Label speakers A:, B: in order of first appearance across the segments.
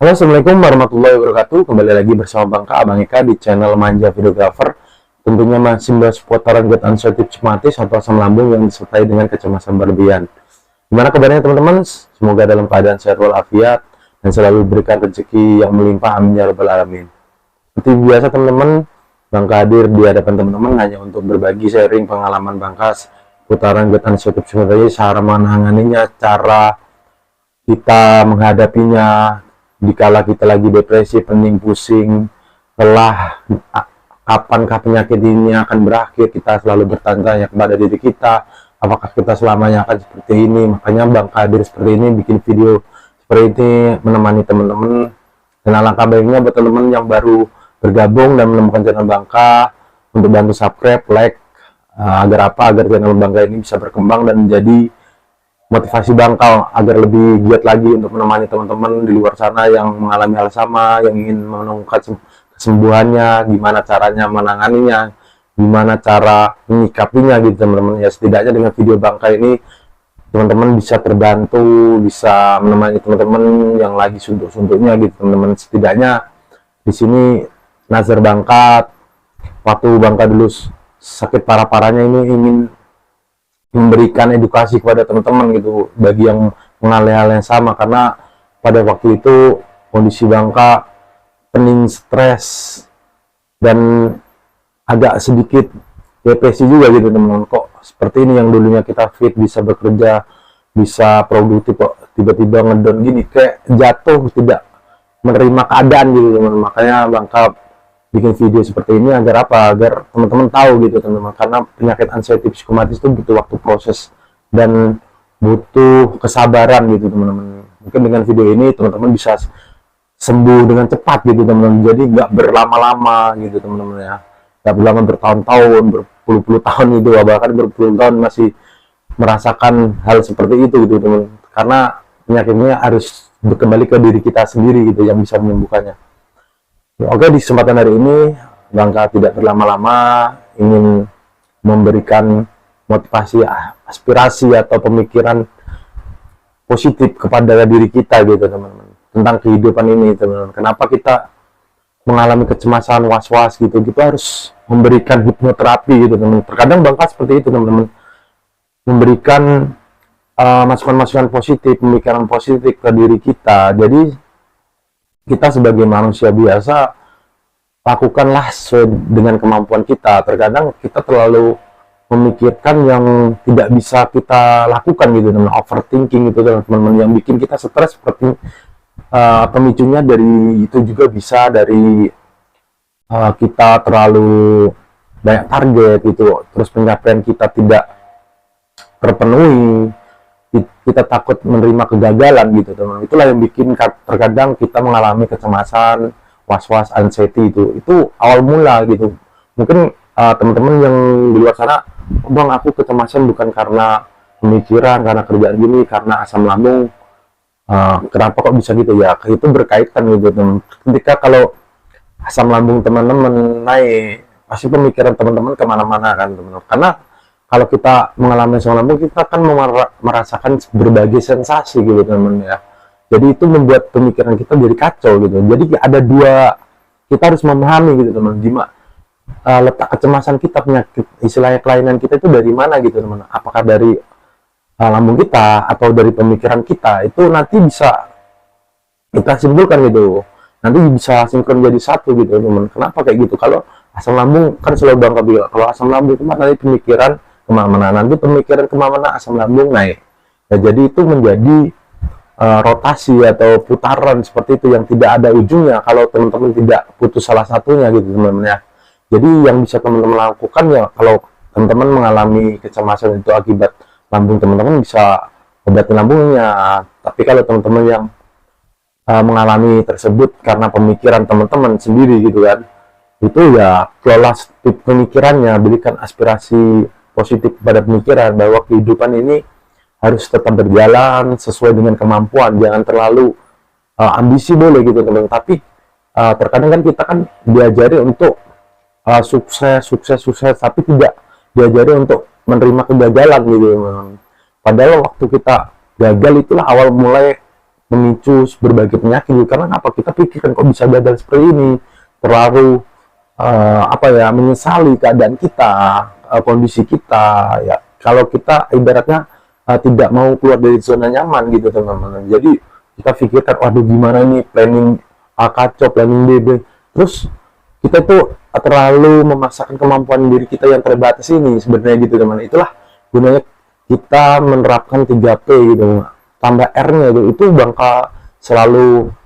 A: Halo, assalamualaikum warahmatullahi wabarakatuh. Kembali lagi bersama Abang Eka di channel Manja Videographer. Tentunya masih bahas seputaran gut anxiety psikomatis atau asam lambung yang disertai dengan kecemasan berlebihan. Gimana kabarnya teman-teman? Semoga dalam keadaan sehat walafiat dan selalu diberikan rezeki yang melimpah, amin ya rabbal alamin. Seperti biasa teman-teman, Bangka hadir di hadapan teman-teman hanya untuk berbagi sharing pengalaman Bangka seputaran gut anxiety psikomatis, cara menanganinya, cara kita menghadapinya dikala kita lagi depresi, pening, pusing, lelah, kapankah penyakit ini akan berakhir. Kita selalu bertanya kepada diri kita, apakah kita selamanya akan seperti ini. Makanya Bang hadir seperti ini, bikin video seperti ini, menemani teman-teman. Dan alangkah baiknya buat teman-teman yang baru bergabung dan menemukan channel Bangka, untuk bantu subscribe, like, agar apa? Agar channel Bangka ini bisa berkembang dan menjadi motivasi Bangka agar lebih giat lagi untuk menemani teman-teman di luar sana yang mengalami hal sama, yang ingin menemukan kesembuhannya, gimana caranya menanganinya, gimana cara menyikapinya gitu teman-teman. Ya setidaknya dengan video Bangka ini teman-teman bisa terbantu, bisa menemani teman-teman yang lagi suntuk-suntuknya gitu teman-teman. Setidaknya di sini Nazar Bangka, waktu Bangka dulu sakit parah-parahnya ini, ingin memberikan edukasi kepada teman-teman gitu, bagi yang mengalami hal yang sama, karena pada waktu itu kondisi Bangka pening, stres, dan agak sedikit depresi juga gitu teman-teman. Kok seperti ini, yang dulunya kita fit, bisa bekerja, bisa produktif, kok tiba-tiba ngedon gini, kayak jatuh, tidak menerima keadaan gitu teman-teman. Makanya Bangka bikin video seperti ini agar apa? Agar teman-teman tahu gitu teman-teman, karena penyakit anxiety psikomatis itu butuh waktu proses dan butuh kesabaran gitu teman-teman. Mungkin dengan video ini teman-teman bisa sembuh dengan cepat gitu teman-teman, jadi nggak berlama-lama gitu teman-teman ya, nggak berlama bertahun-tahun, berpuluh-puluh tahun gitu, bahkan berpuluh tahun masih merasakan hal seperti itu gitu teman-teman, karena penyakitnya harus kembali ke diri kita sendiri gitu yang bisa menyembuhkannya. Oke, di kesempatan hari ini Bangka tidak berlama-lama ingin memberikan motivasi, aspirasi atau pemikiran positif kepada diri kita gitu teman-teman, tentang kehidupan ini teman-teman. Kenapa kita mengalami kecemasan, was-was gitu, kita harus memberikan hipnoterapi gitu teman-teman. Terkadang Bangka seperti itu teman-teman, memberikan masukan-masukan positif, pemikiran positif ke diri kita. Jadi kita sebagai manusia biasa lakukanlah sesuai dengan kemampuan kita. Terkadang kita terlalu memikirkan yang tidak bisa kita lakukan gitu teman, overthinking gitu teman-teman, yang bikin kita stres. Seperti pemicunya dari itu juga bisa dari kita terlalu banyak target gitu, terus pencapaian kita tidak terpenuhi, kita takut menerima kegagalan gitu teman. Itulah yang bikin terkadang kita mengalami kecemasan, was-was, anxiety. Itu awal mula gitu. Mungkin teman-teman yang di luar sana, Bang aku kecemasan bukan karena pemikiran, karena kerjaan gini, karena asam lambung, kenapa kok bisa gitu ya? Itu berkaitan gitu teman. Ketika kalau asam lambung teman-teman naik, pasti pemikiran teman-teman kemana-mana kan teman-teman, karena kalau kita mengalami asam lambung, kita akan merasakan berbagai sensasi gitu teman-teman ya. Jadi itu membuat pemikiran kita jadi kacau gitu. Jadi ada dua, kita harus memahami gitu teman-teman, letak kecemasan kita, penyakit istilahnya kelainan kita itu dari mana gitu teman-teman. Apakah dari lambung kita atau dari pemikiran kita, itu nanti bisa kita simpulkan gitu. Nanti bisa sinkron jadi satu gitu teman-teman. Kenapa kayak gitu? Kalau asam lambung kan selalu Bangka bilang, kalau asam lambung kemana, nanti pemikiran kemana-mana, nanti pemikiran kemana-mana asam lambung naik. Ya, jadi itu menjadi rotasi atau putaran seperti itu yang tidak ada ujungnya kalau teman-teman tidak putus salah satunya gitu teman-teman ya. Jadi yang bisa teman-teman lakukan ya, kalau teman-teman mengalami kecemasan itu akibat lambung teman-teman, bisa obati lambungnya. Tapi kalau teman-teman yang mengalami tersebut karena pemikiran teman-teman sendiri gitu kan, itu ya kelola pemikirannya, berikan aspirasi positif pada pemikiran bahwa kehidupan ini harus tetap berjalan sesuai dengan kemampuan, jangan terlalu ambisi boleh gitu teman-teman, tapi terkadang kan kita kan diajari untuk sukses, tapi tidak diajari untuk menerima kegagalan gitu teman-teman. Padahal waktu kita gagal itulah awal mulai memicu berbagai penyakit gitu. Karena apa, kita pikirkan kok bisa gagal seperti ini, terlalu menyesali keadaan kita, kondisi kita ya. Kalau kita ibaratnya tidak mau keluar dari zona nyaman gitu teman-teman, jadi kita pikirkan waduh gimana nih, planning kacau, planning B, terus kita tuh terlalu memaksakan kemampuan diri kita yang terbatas ini sebenarnya gitu teman. Itulah gunanya kita menerapkan 3P gitu, tambah R-nya itu Bangka selalu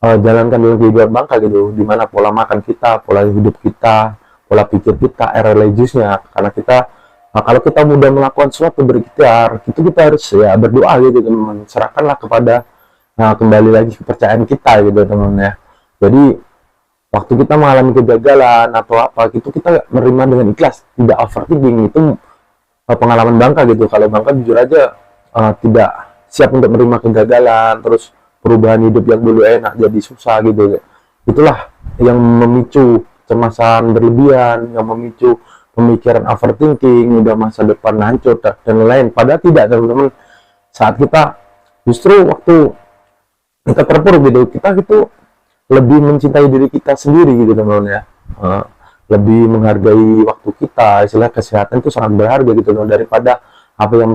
A: jalankan dalam kehidupan Bangka gitu, dimana pola makan kita, pola hidup kita, pola pikir kita, religiusnya. Karena kita kalau kita mudah melakukan sesuatu berikhtiar, itu kita harus ya berdoa gitu teman-teman, serahkanlah kepada kembali lagi kepercayaan kita gitu teman-teman ya. Jadi waktu kita mengalami kegagalan atau apa gitu, kita menerima dengan ikhlas, tidak overthinking. Itu pengalaman Bangka gitu. Kalau Bangka jujur aja tidak siap untuk menerima kegagalan, terus perubahan hidup yang dulu enak jadi susah gitu. Itulah yang memicu kecemasan berlebihan, yang memicu pemikiran overthinking, udah masa depan hancur dan lain-lain. Padahal tidak teman-teman. Saat kita justru waktu kita terpuruk gitu, kita gitu lebih mencintai diri kita sendiri gitu teman-teman ya. Lebih menghargai waktu kita, istilah kesehatan itu sangat berharga gitu teman, daripada apa yang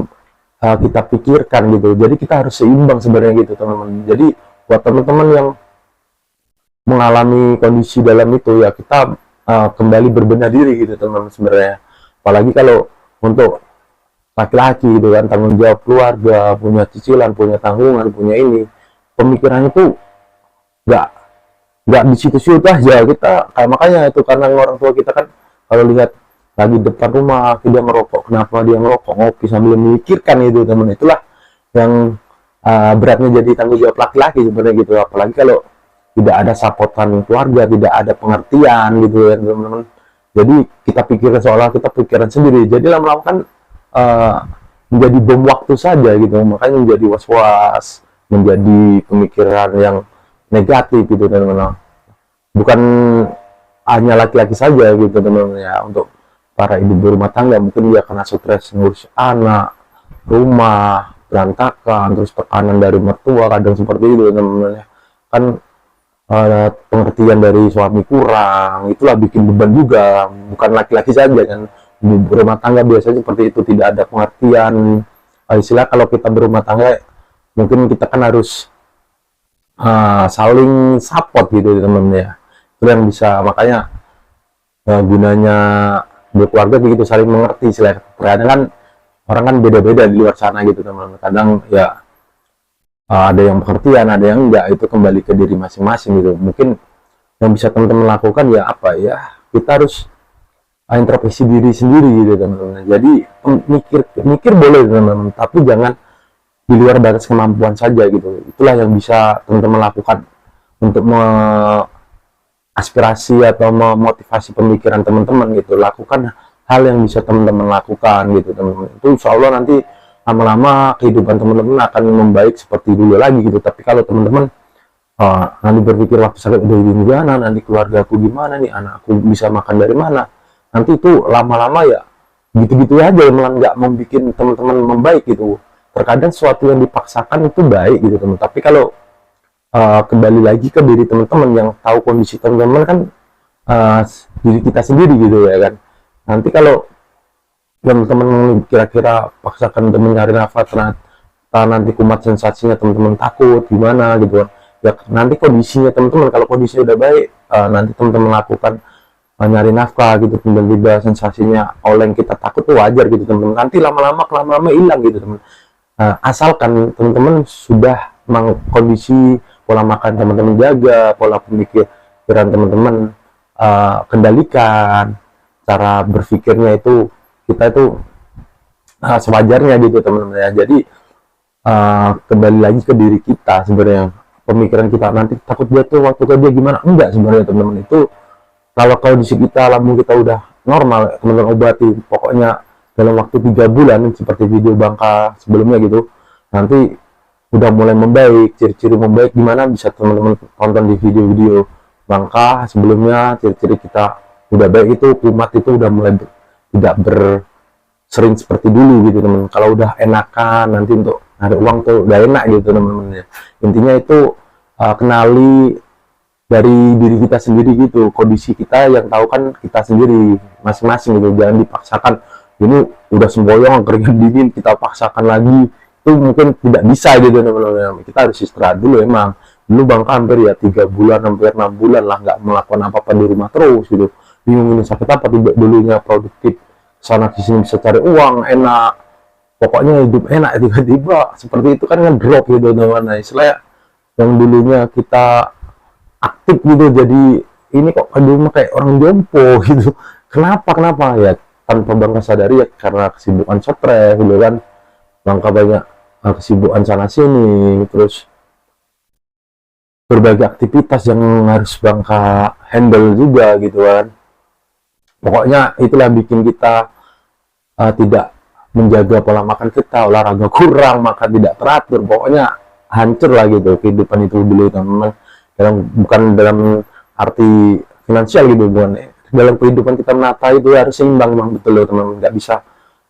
A: kita pikirkan gitu. Jadi kita harus seimbang sebenarnya gitu teman-teman. Jadi buat teman-teman yang mengalami kondisi dalam itu ya, kita kembali berbenah diri gitu teman-teman sebenarnya. Apalagi kalau untuk laki-laki gitu kan, tanggung jawab keluarga, punya cicilan, punya tanggungan, punya ini, pemikirannya tuh nggak di situ-situ aja. Kita kayak makanya itu, karena orang tua kita kan kalau lihat lagi depan rumah dia merokok, kenapa dia ngerokok, ngopi sambil memikirkan itu teman. Itulah yang beratnya jadi tanggung jawab laki-laki sebenarnya gitu. Apalagi kalau tidak ada sapotan keluarga, tidak ada pengertian gitu ya teman-teman. Jadi kita pikirkan seolah kita pikiran sendiri, jadi lama-lama kan menjadi bom waktu saja gitu. Makanya menjadi was-was, menjadi pemikiran yang negatif gitu teman-teman. Bukan hanya laki-laki saja gitu teman-teman ya, untuk para ibu berumah tangga mungkin dia kena stres ngurus anak, rumah berantakan, terus tekanan dari mertua kadang seperti itu teman-teman ya. Kan pengertian dari suami kurang, itulah bikin beban juga. Bukan laki-laki saja kan, ibu berumah tangga biasanya seperti itu, tidak ada pengertian. Istilah kalau kita berumah tangga mungkin kita kan harus saling support gitu teman-teman ya. Itu yang bisa, makanya gunanya berkeluarga begitu, saling mengerti. Kadang kan orang kan beda-beda di luar sana gitu teman-teman. Kadang ya ada yang pengertian, ada yang enggak. Itu kembali ke diri masing-masing gitu. Mungkin yang bisa teman-teman lakukan ya apa ya, kita harus introspeksi diri sendiri gitu teman-teman. Jadi mikir boleh teman-teman, tapi jangan di luar batas kemampuan saja gitu. Itulah yang bisa teman-teman lakukan untuk aspirasi atau memotivasi pemikiran teman-teman gitu. Lakukan hal yang bisa teman-teman lakukan gitu teman-teman. Itu insya Allah nanti lama-lama kehidupan teman-teman akan membaik seperti dulu lagi gitu. Tapi kalau teman-teman nanti berpikir waktu sakit udah gimana, nanti keluarga aku gimana nih, anakku bisa makan dari mana, nanti itu lama-lama ya gitu-gitu aja, malah nggak membuat teman-teman membaik gitu. Terkadang sesuatu yang dipaksakan itu baik gitu teman. Tapi kalau kembali lagi ke diri teman-teman, yang tahu kondisi teman-teman kan diri kita sendiri gitu ya kan. Nanti kalau teman-teman kira-kira paksakan teman nyari nafas, nanti kumat sensasinya teman-teman takut gimana gitu kan ya. Nanti kondisinya teman-teman, kalau kondisinya udah baik, nanti teman-teman lakukan nyari nafkah gitu, tiba-tiba sensasinya oleng, kita takut tuh wajar gitu teman-teman. Nanti lama-lama hilang gitu teman. Asalkan teman-teman sudah kondisi pola makan teman-teman jaga, pola pemikiran teman-teman kendalikan, cara berpikirnya itu kita itu sewajarnya gitu teman-teman ya. Jadi kembali lagi ke diri kita sebenarnya, pemikiran kita. Nanti takut jatuh waktu kerja gimana, enggak sebenarnya teman-teman. Itu kalau kondisi kita, lambung kita udah normal, teman-teman obati pokoknya dalam waktu 3 bulan seperti video Bangka sebelumnya gitu. Nanti udah mulai membaik, ciri-ciri membaik gimana bisa teman-teman tonton di video-video Bangka sebelumnya. Ciri-ciri kita udah baik itu, kumat itu udah mulai tidak sering seperti dulu gitu teman. Kalau udah enakan, nanti untuk ada uang tuh udah enak gitu teman-teman ya. Intinya itu kenali dari diri kita sendiri gitu, kondisi kita yang tahu kan kita sendiri masing-masing gitu, jangan dipaksakan. Ini udah semboyong keringat dingin kita paksakan lagi, itu mungkin tidak bisa gitu teman-teman. Kita harus istirahat dulu. Emang dulu Bang hampir ya 3 bulan hampir 6 bulan lah nggak melakukan apa-apa di rumah terus gitu, bingung ini sakit apa. Tidak, dulunya produktif sana sini bisa cari uang enak, pokoknya hidup enak, tiba-tiba seperti itu kan ngedrop gitu teman-teman. Nah, istilahnya yang dulunya kita aktif gitu jadi ini kok dulu kayak orang jompo gitu. Kenapa ya, tanpa Bangka sadari ya karena kesibukan stres gitu kan. Bangka banyak kesibukan sana sini, terus berbagai aktivitas yang harus Bangka handle juga gitu kan. Pokoknya itulah bikin kita tidak menjaga pola makan kita, olahraga kurang, makan tidak teratur, pokoknya hancur lah gitu kehidupan itu dulu teman-teman. Bukan dalam arti finansial gitu, bukan, dalam kehidupan kita menata itu harus seimbang memang, betul loh teman-teman. Nggak bisa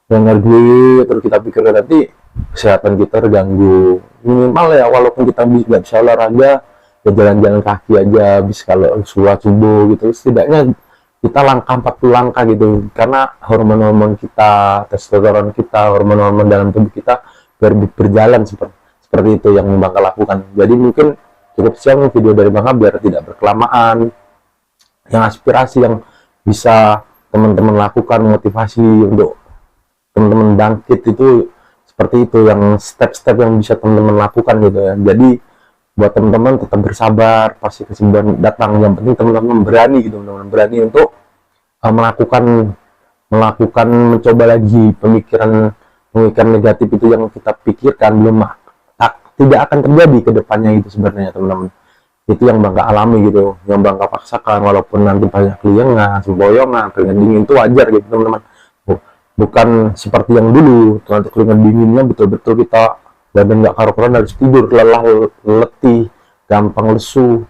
A: dengar duit terus kita pikirkan nanti kesehatan kita terganggu. Minimal ya walaupun kita nggak bisa olahraga ya jalan-jalan kaki aja habis kalau sholat subuh gitu, setidaknya kita langkah 40 langkah gitu, karena hormon-hormon kita, testosteron kita, hormon-hormon dalam tubuh kita berjalan seperti itu yang Bangka lakukan. Jadi mungkin cukup siang video dari Bangka biar tidak berkelamaan, yang aspirasi yang bisa teman-teman lakukan, motivasi untuk teman-teman bangkit itu seperti itu, yang step-step yang bisa teman-teman lakukan gitu ya. Jadi buat teman-teman tetap bersabar, pasti kesembuhan datang. Yang penting teman-teman berani gitu, teman-teman berani untuk melakukan mencoba lagi pemikiran negatif itu yang kita pikirkan belum tidak akan terjadi ke depannya itu sebenarnya teman-teman. Itu yang Bangka alami gitu, yang Bangka paksakan, walaupun nanti banyak keliengan, semboyongan, keringat dingin itu wajar gitu teman-teman. Bukan seperti yang dulu, nanti keringat dinginnya betul-betul kita badan nggak karu-karuan, harus tidur, lelah, letih, gampang lesu.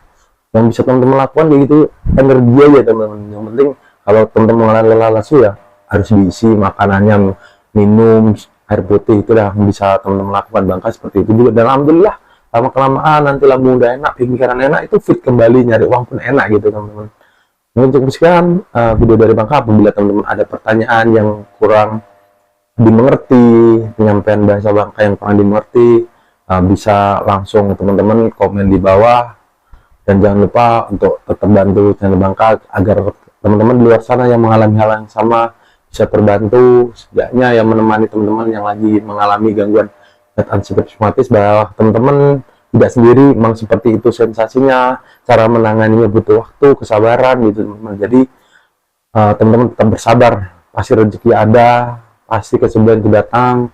A: Yang bisa teman-teman lakukan kayak gitu, energi aja teman-teman. Yang penting kalau teman-teman lelah lesu ya harus diisi makanannya, minum air putih, itu dah bisa teman-teman lakukan. Bangka seperti itu juga, dan alhamdulillah lama kelamaan nanti lambung udah enak, pikiran enak, itu fit kembali, nyari uang pun enak gitu teman-teman. Untuk sekarang video dari Bangka, apabila teman-teman ada pertanyaan yang kurang dimengerti, penyampaian bahasa Bangka yang kurang dimengerti, bisa langsung teman-teman komen di bawah. Dan jangan lupa untuk tetap bantu channel Bangka agar teman-teman di luar sana yang mengalami hal yang sama bisa terbantu, setidaknya yang menemani teman-teman yang lagi mengalami gangguan psikosomatis, bahwa teman-teman tidak sendiri. Memang seperti itu sensasinya, cara menanganinya butuh waktu, kesabaran gitu teman-teman. Jadi teman-teman tetap bersabar, pasti rezeki ada, pasti kesembuhan itu datang.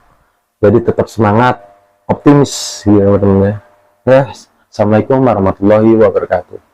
A: Jadi tetap semangat, optimis gitu teman-teman ya. Assalamualaikum warahmatullahi wabarakatuh.